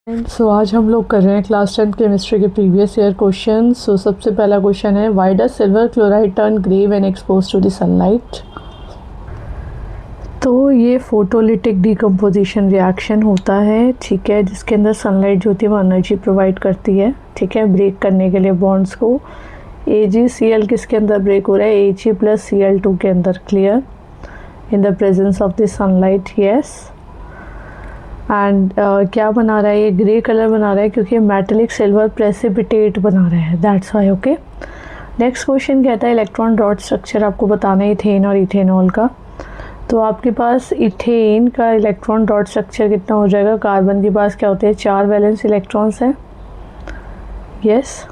सो आज हम लोग कर रहे हैं क्लास 10 केमिस्ट्री के प्रीवियस ईयर क्वेश्चन। सो सबसे पहला क्वेश्चन है, why does silver chloride turn grey when expose to the sunlight. तो ये फोटोलिटिक डिकम्पोजिशन रिएक्शन होता है, ठीक है, जिसके अंदर सनलाइट जो होती है वो एनर्जी प्रोवाइड करती है, ठीक है, ब्रेक करने के लिए बॉन्ड्स को। AgCl किसके अंदर ब्रेक हो रहा है? Ag प्लस Cl2 के अंदर, clear, in the presence of the sunlight, yes. And क्या बना रहा है? ये ग्रे कलर बना रहा है क्योंकि मेटेलिक सिल्वर प्रेसिपिटेट बना रहा है, that's why, okay. Next question कहता है इलेक्ट्रॉन डॉट स्ट्रक्चर आपको बताना है इथेन और इथेनॉल का। तो आपके पास इथेन का इलेक्ट्रॉन डॉट स्ट्रक्चर कितना हो जाएगा? कार्बन के पास क्या होते हैं? 4 वैलेंस इलेक्ट्रॉन्स हैं, यस।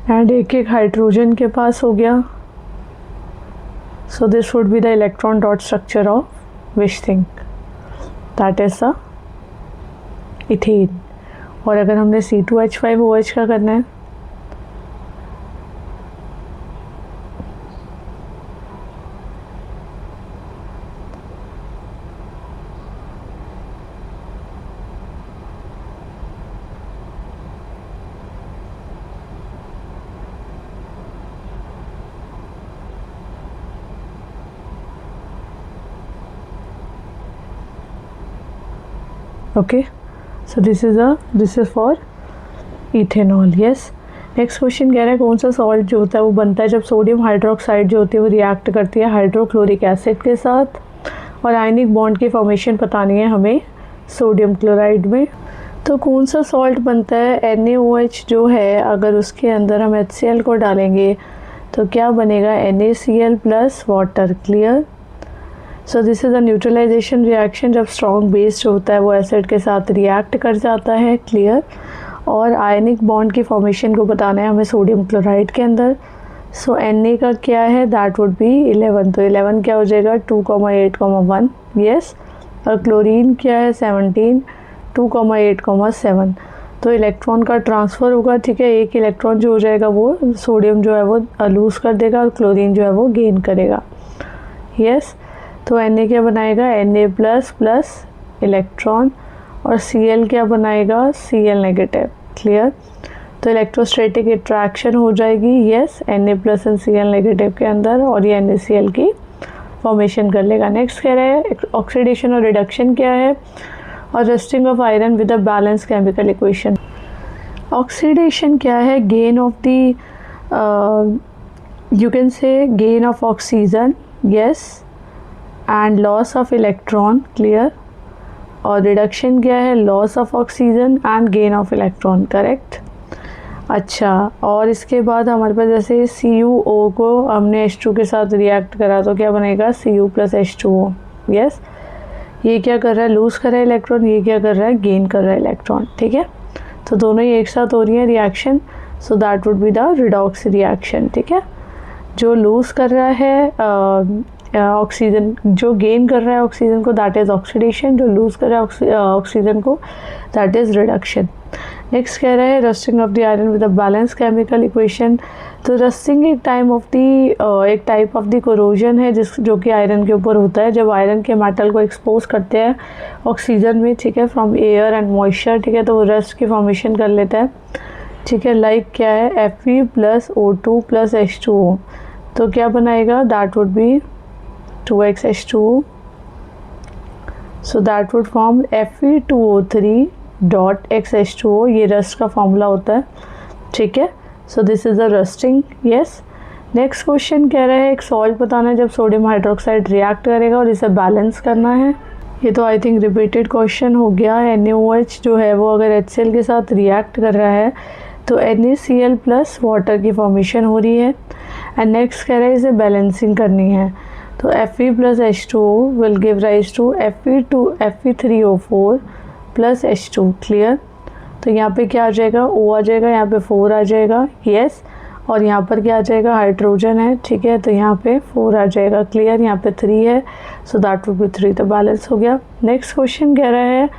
एंड एक हाइड्रोजन के पास हो गया। So this would be the electron dot structure of which thing? That is the ethane। और अगर हमने C2H5OH का करना है, okay, so this is for ethanol, yes। Next question कह रहा है कौन सा सॉल्ट जो होता है वो बनता है जब सोडियम हाइड्रोक्साइड जो होती है वो रिएक्ट करती है हाइड्रोक्लोरिक एसिड के साथ, और आयनिक बॉन्ड की फॉर्मेशन बतानी है हमें सोडियम क्लोराइड में। तो कौन सा सॉल्ट बनता है? NaOH जो है, अगर उसके अंदर हम HCl को डालेंगे तो क्या बनेगा? NaCl plus water, clear. So this is a neutralisation reaction, जब स्ट्रॉन्ग बेस जो होता है वो एसिड के साथ रिएक्ट कर जाता है, क्लियर। और आयनिक बॉन्ड की फॉर्मेशन को बताना है हमें सोडियम क्लोराइड के अंदर। सो Na का क्या है? दैट वुड बी 11, तो 11 क्या हो जाएगा? 2,8,1, यस। और क्लोरीन क्या है? 17, 2,8,7। तो इलेक्ट्रॉन का ट्रांसफ़र होगा, ठीक है। एक इलेक्ट्रॉन जो हो जाएगा वो सोडियम जो है वो लूज़ कर देगा और क्लोरीन जो है वो गेन करेगा, यस। तो Na क्या बनाएगा? Na प्लस प्लस इलेक्ट्रॉन, और Cl क्या बनाएगा? Cl negative, clear. तो इलेक्ट्रोस्टैटिक अट्रैक्शन हो जाएगी, yes, Na plus and Cl negative के अंदर, और ये NaCl की फॉर्मेशन कर लेगा। नेक्स्ट कह रहा है ऑक्सीडेशन और रिडक्शन क्या है, और rusting of iron with a balance chemical equation. Oxidation क्या है? Gain of the you can say gain of oxygen, yes, and loss of electron, clear. और रिडक्शन क्या है? Loss of oxygen and gain of electron, correct. अच्छा, और इसके बाद हमारे पास जैसे CuO को हमने H2 के साथ रिएक्ट करा तो क्या बनेगा? Cu plus H2O, yes. ये क्या कर रहा है? लूज़ कर रहा है इलेक्ट्रॉन, ये क्या कर रहा है? गेन कर रहा है इलेक्ट्रॉन, ठीक है। तो दोनों ही एक साथ हो रही है reaction, so that would be the redox reaction, ठीक है। जो लूज़ कर रहा है ऑक्सीजन, जो गेन कर रहा है ऑक्सीजन को, दैट इज़ ऑक्सीडेशन। जो लूज़ कर रहा है ऑक्सीजन को, दैट इज़ रिडक्शन। नेक्स्ट कह रहा है rusting of the iron with a balance chemical equation. तो रस्टिंग एक टाइप ऑफ द कोरोजन है जो कि आयरन के ऊपर होता है, जब आयरन के मेटल को एक्सपोज करते हैं ऑक्सीजन में, ठीक है, फ्रॉम एयर एंड मॉइस्चर, ठीक है, तो वो रस्ट की फॉर्मेशन कर लेता है, ठीक है। लाइक क्या है? Fe plus O2 plus H2O, तो क्या बनाएगा? That would be 2xH2O, so that would form Fe2O3 dot XH2O, ये रस्ट का फॉर्मूला होता है, ठीक है। सो this is the rusting, yes. Next question कह रहा है एक सॉल्ट बताना है जब सोडियम हाइड्रोक्साइड रिएक्ट करेगा और इसे बैलेंस करना है। ये तो आई थिंक रिपीटेड क्वेश्चन हो गया। NaOH जो है वो अगर HCl के साथ रिएक्ट कर रहा है तो NaCl प्लस वाटर की फॉर्मेशन हो रही है। एंड नेक्स्ट कह रहा है इसे बैलेंसिंग करनी है, तो Fe plus H2O will give rise to Fe3O4 plus H2, clear. तो यहाँ पे क्या आ जाएगा? O आ जाएगा, यहाँ पे 4 आ जाएगा, यस। और यहाँ पर क्या आ जाएगा? हाइड्रोजन है, ठीक है, तो यहाँ पे 4 आ जाएगा, क्लियर। यहाँ पे 3 है, सो दैट वुड बी 3, तो बैलेंस हो गया। नेक्स्ट क्वेश्चन कह रहा है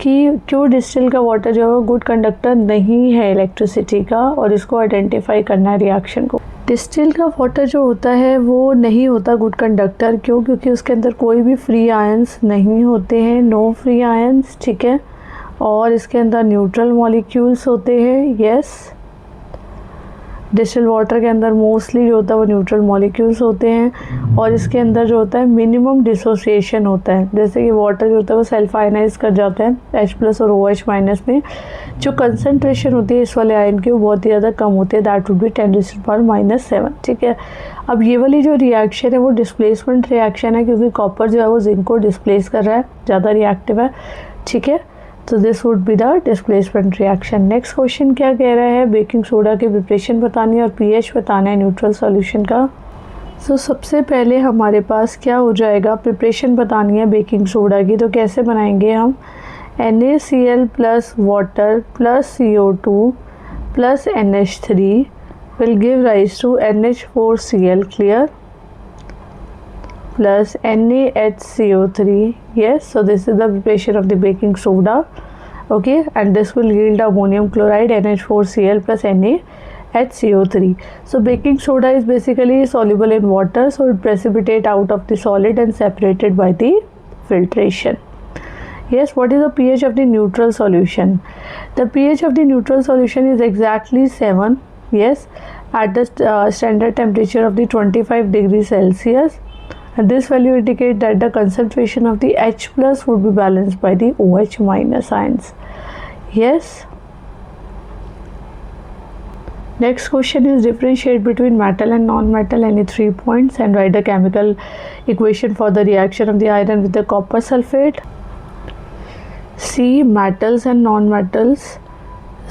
कि क्यों डिस्टिल का वाटर जो है वो गुड कंडक्टर नहीं है इलेक्ट्रिसिटी का, और इसको आइडेंटिफाई करना है रिएक्शन को। डिस्टिल का वाटर जो होता है वो नहीं होता गुड कंडक्टर। क्यों? क्योंकि उसके अंदर कोई भी फ्री आयंस नहीं होते हैं, नो फ्री आयंस, ठीक है। और इसके अंदर न्यूट्रल मॉलिक्यूल्स होते हैं, यस। डिस्टिल वाटर के अंदर मोस्टली जो होता है वो न्यूट्रल मॉलिक्यूल्स होते हैं और इसके अंदर जो होता है मिनिमम डिसोसिएशन होता है। जैसे कि वाटर जो होता है वो सेल्फ आयनाइज कर जाता है H+ और OH- में। जो कंसनट्रेशन होती है इस वाले आयन की वो बहुत ही ज़्यादा कम होती है, दैट वुड बी 10⁻⁻⁷, ठीक है। अब ये वाली जो रिएक्शन है वो डिस्प्लेसमेंट रिएक्शन है, क्योंकि कॉपर जो है वो जिंक को डिस्प्लेस कर रहा है, ज़्यादा रिएक्टिव है, ठीक है। तो this would be the displacement reaction. Next question क्या कह रहा है, बेकिंग सोडा की प्रिपरेशन बतानी है और pH बताना है न्यूट्रल सॉल्यूशन का। सो सबसे पहले हमारे पास क्या हो जाएगा, प्रिपरेशन बतानी है बेकिंग सोडा की। तो कैसे बनाएंगे हम, NaCl plus water plus CO2 plus NH3 will give rise to NH4Cl, clear, plus NaHCO3, yes. So this is the preparation of the baking soda, okay, and this will yield ammonium chloride NH4Cl plus NaHCO3. So baking soda is basically soluble in water, so it precipitate out of the solid and separated by the filtration. Yes, what is the pH of the neutral solution? The pH of the neutral solution is exactly 7, yes, at the standard temperature of the 25 degrees Celsius. And this value indicates that the concentration of the H+ would be balanced by the OH- ions. Yes. Next question is differentiate between metal and non-metal, any 3 points, and write the chemical equation for the reaction of the iron with the copper sulfate. See, metals and non-metals.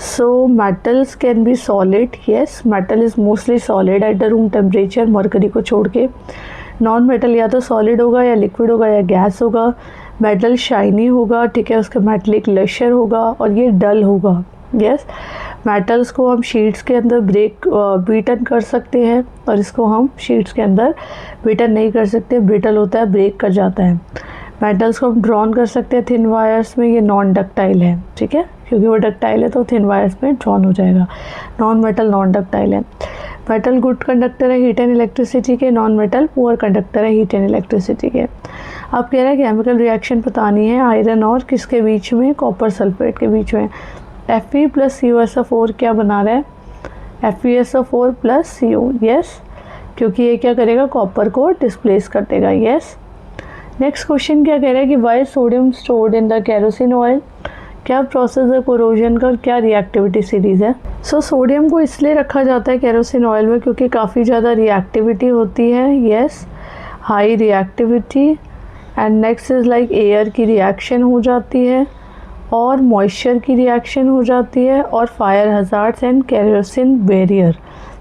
So metals can be solid, yes, metal is mostly solid at the room temperature, mercury को छोड़ के। Non metal या तो solid होगा या liquid होगा या gas होगा। मेटल शाइनी होगा, ठीक है, उसका मेटलिक लशर होगा और ये डल होगा, यस। मेटल्स को हम शीट्स के अंदर बीटन कर सकते हैं और इसको हम शीट्स के अंदर बीटन नहीं कर सकते, ब्रिटल होता है, ब्रेक कर जाता है। मेटल्स को हम ड्रॉन कर सकते हैं थिन वायर्स में, ये नॉन डक्टाइल है, ठीक है, क्योंकि वो डक्टाइल है तो थिन वायर्स में ड्रॉन हो जाएगा। नॉन मेटल नॉन डक्टाइल है। मेटल गुड कंडक्टर है हीट एंड इलेक्ट्रिसिटी के, नॉन मेटल पुअर कंडक्टर है हीट एंड इलेक्ट्रिसिटी के। अब कह रहा है केमिकल रिएक्शन बतानी है आयरन और किसके बीच में, कॉपर सल्फेट के बीच में। Fe + CuSO4 क्या बना रहा है, FeSO4 + CO, यस, क्योंकि ये क्या करेगा, कॉपर को डिस्प्लेस कर देगा, यस। नेक्स्ट क्वेश्चन क्या कह रहा है कि why sodium stored in the kerosene oil, क्या प्रोसेस है कोरोजन का और क्या रिएक्टिविटी सीरीज़ है। सो सोडियम को इसलिए रखा जाता है केरोसिन ऑयल में क्योंकि काफ़ी ज़्यादा रिएक्टिविटी होती है, yes, high reactivity. And next is like air की रिएक्शन हो जाती है और मॉइस्चर की रिएक्शन हो जाती है और fire hazards and kerosene barrier,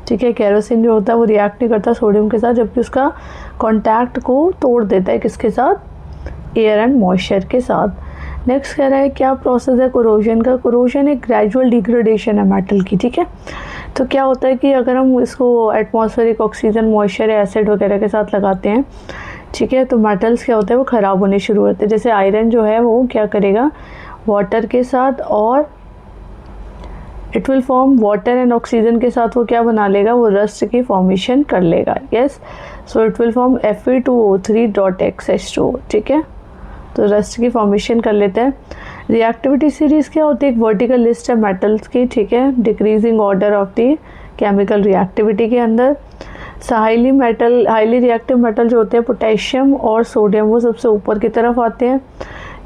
ठीक है। केरोसिन जो होता है वो रिएक्ट नहीं करता सोडियम के साथ, जबकि उसका कॉन्टैक्ट को तोड़ देता है किसके साथ, एयर एंड मॉइस्चर के साथ। नेक्स्ट कह रहा है क्या प्रोसेस है कोरोजन का। कोरोजन एक ग्रेजुअल डिग्रेडेशन है मेटल की, ठीक है। तो क्या होता है कि अगर हम इसको एटमॉस्फेरिक ऑक्सीजन, मॉइस्चर या एसिड वगैरह के साथ लगाते हैं, ठीक है, तो मेटल्स क्या होता है वो ख़राब होने शुरू होते हैं। जैसे आयरन जो है वो क्या करेगा, वाटर के साथ और it will form water and oxygen के साथ वो क्या बना लेगा, वो रस्ट की फॉर्मेशन कर लेगा, yes. So it will form Fe2O3.XH2, ठीक है, तो रस्ट की फॉर्मेशन कर लेते हैं। रिएक्टिविटी सीरीज़ क्या होती है, एक वर्टिकल लिस्ट है मेटल्स की, ठीक है, decreasing order of the chemical reactivity के अंदर। हाईली रिएक्टिव मेटल जो होते हैं पोटेशियम और सोडियम, वो सबसे ऊपर की तरफ आते हैं,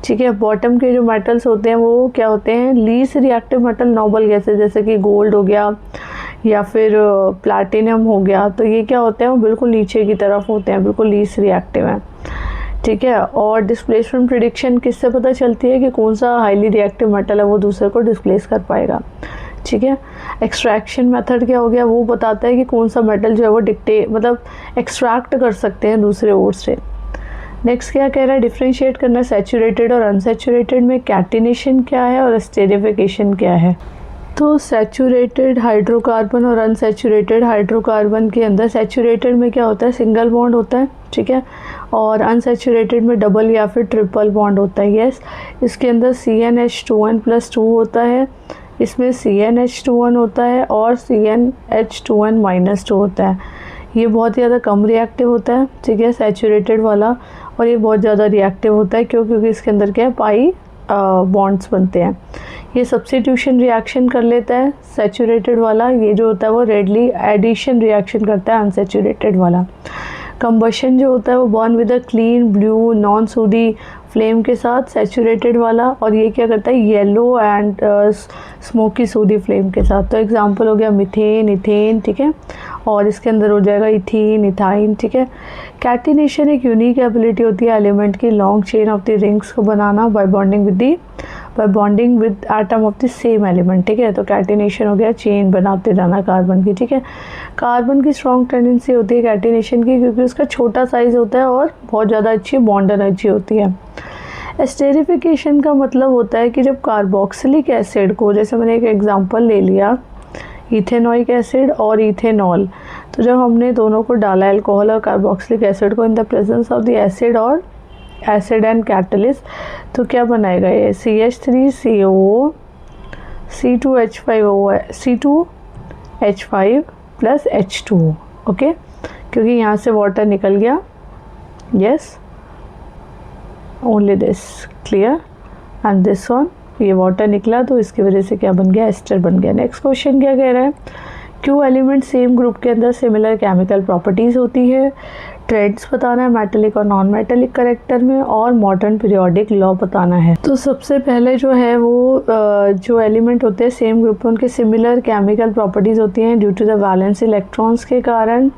ठीक है। बॉटम के जो मेटल्स होते हैं वो क्या होते हैं, least reactive metal noble gases, जैसे कि गोल्ड हो गया या फिर प्लैटिनम हो गया, तो ये क्या होते हैं वो बिल्कुल नीचे की तरफ होते हैं, बिल्कुल लीस्ट रिएक्टिव हैं, ठीक है। और डिस्प्लेसमेंट प्रिडिक्शन किससे पता चलती है कि कौन सा हाईली रिएक्टिव मेटल है वो दूसरे को डिस्प्लेस कर पाएगा, ठीक है। एक्सट्रैक्शन मेथड क्या हो गया, वो बताता है कि कौन सा मेटल जो है वो एक्सट्रैक्ट कर सकते हैं दूसरे ओर से। नेक्स्ट क्या कह रहा है, डिफ्रेंशिएट करना सैचुरेटेड और अनसैचुरेटेड में, कैटिनेशन क्या है और स्टेरिफिकेशन क्या है। तो सैचुरेटेड हाइड्रोकार्बन और अनसैचुरेटेड हाइड्रोकार्बन के अंदर सैचुरेटेड में क्या होता है, सिंगल बॉन्ड होता है, ठीक है, और अनसैचुरेटेड में डबल या फिर ट्रिपल बॉन्ड होता है, यस। इसके अंदर CnH2n+2 होता है, इसमें CnH2n होता है और CnH2n-2 होता है। ये बहुत ज़्यादा कम रिएक्टिव होता है, ठीक है, सैचुरेटेड वाला, और ये बहुत ज़्यादा रिएक्टिव होता है क्योंकि इसके अंदर क्या है, पाई बॉन्ड्स बनते हैं। ये सब्स्टिट्यूशन रिएक्शन कर लेता है सैचुरेटेड वाला, ये जो होता है वो रेडली एडिशन रिएक्शन करता है अनसैचुरेटेड वाला। कंबशन जो होता है वो burn with a clean blue non sooty flame के साथ सैचुरेटेड वाला, और ये क्या करता है, yellow and smoky sooty flame के साथ। तो एग्जांपल हो गया मीथेन, इथेन, ठीक है, और इसके अंदर हो जाएगा इथीन, इथाइन, ठीक है। कैटिनेशन एक यूनिक एबिलिटी होती है एलिमेंट की long chain of the rings को बनाना by bonding with atom of the same element, ठीक है। तो कैटिनेशन हो गया चेन बनाते जाना कार्बन की, ठीक है। कार्बन की स्ट्रॉन्ग टेंडेंसी होती है कैटिनेशन की क्योंकि उसका छोटा साइज़ होता है और बहुत ज़्यादा अच्छी बॉन्ड एनर्जी होती है। एस्टेरिफिकेशन का मतलब होता है कि जब कार्बोक्सिलिक एसिड को, जैसे मैंने एक एग्जांपल ले लिया इथेनोइक एसिड और इथेनॉल, तो जब हमने दोनों को डाला अल्कोहल और कार्बोक्सिलिक एसिड को in the presence of the acid और एसिड एंड कैटलिस्ट, तो क्या बनाएगा ये CH3COO C2H5 plus H2O, okay, क्योंकि यहाँ से वाटर निकल गया, yes, only this, clear, and this one, ये वाटर निकला तो इसकी वजह से क्या बन गया, एस्टर बन गया। नेक्स्ट क्वेश्चन क्या कह रहा है, क्यों एलिमेंट सेम ग्रुप के अंदर सिमिलर केमिकल प्रॉपर्टीज़ होती है, ट्रेंड्स बताना है मेटेलिक और नॉन मेटेलिक करेक्टर में, और मॉडर्न पीरियोडिक लॉ बताना है। तो सबसे पहले जो है वो जो एलिमेंट होते हैं सेम ग्रुप में उनके सिमिलर केमिकल प्रॉपर्टीज़ होती हैं due to the valence electrons के कारण,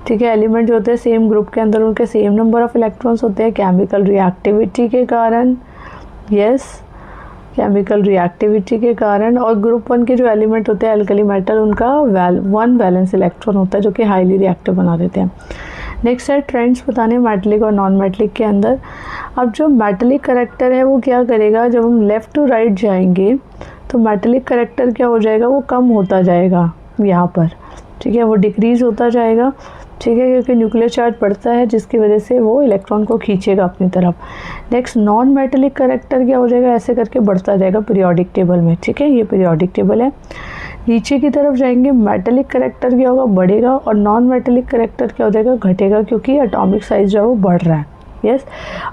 ठीक है। एलिमेंट जो होते हैं सेम ग्रुप के अंदर उनके सेम नंबर ऑफ इलेक्ट्रॉन्स होते हैं केमिकल रिएक्टिविटी के कारण, यस, केमिकल रिएक्टिविटी के कारण। और ग्रुप 1 के जो एलिमेंट होते हैं अल्कली मेटल, उनका 1 वैलेंस इलेक्ट्रॉन होता है जो कि हाईली रिएक्टिव बना देते हैं। नेक्स्ट है ट्रेंड्स बताने मेटेलिक और नॉन मेटेलिक के अंदर। अब जो मेटेलिक करेक्टर है वो क्या करेगा, जब हम लेफ़्ट टू राइट जाएंगे तो मेटेलिक करेक्टर क्या हो जाएगा, वो कम होता जाएगा यहाँ पर, ठीक है, वो डिक्रीज़ होता जाएगा, ठीक है, क्योंकि न्यूक्लियर चार्ज बढ़ता है जिसकी वजह से वो इलेक्ट्रॉन को खींचेगा अपनी तरफ। नेक्स्ट नॉन मेटेलिक करेक्टर क्या हो जाएगा, ऐसे करके बढ़ता जाएगा पीरियोडिक टेबल में, ठीक है, ये पीरियोडिक टेबल है। नीचे की तरफ जाएंगे मेटेलिक करेक्टर क्या होगा, बढ़ेगा, और नॉन मेटेलिक करेक्टर क्या हो जाएगा, घटेगा, क्योंकि एटॉमिक साइज जो है वो बढ़ रहा है, यस,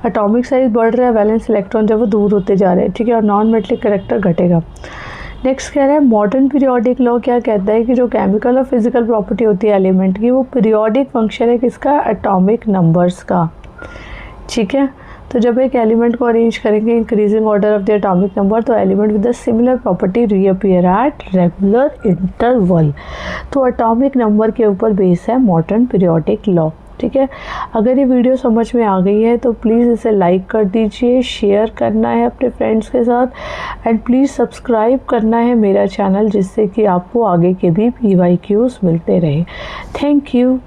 एटॉमिक साइज बढ़ रहा है, वैलेंस इलेक्ट्रॉन जब वो दूर होते जा रहे हैं, ठीक है, और नॉन मेटेलिक करेक्टर घटेगा। नेक्स्ट कह रहा है मॉडर्न पीरियोडिक लॉ क्या कहता है कि जो केमिकल और फिजिकल प्रॉपर्टी होती है एलिमेंट की, वो पीरियोडिक फंक्शन है किसका, एटॉमिक नंबर्स का, ठीक है। तो जब एक एलिमेंट को अरेंज करेंगे increasing order of the atomic number, तो element with the similar property reappear at regular interval. तो एटॉमिक नंबर के ऊपर बेस है मॉडर्न पीरियोडिक लॉ, ठीक है। अगर ये वीडियो समझ में आ गई है तो प्लीज़ इसे लाइक कर दीजिए, शेयर करना है अपने फ्रेंड्स के साथ, एंड प्लीज़ सब्सक्राइब करना है मेरा चैनल, जिससे कि आपको आगे के भी PYQs मिलते रहे। Thank you.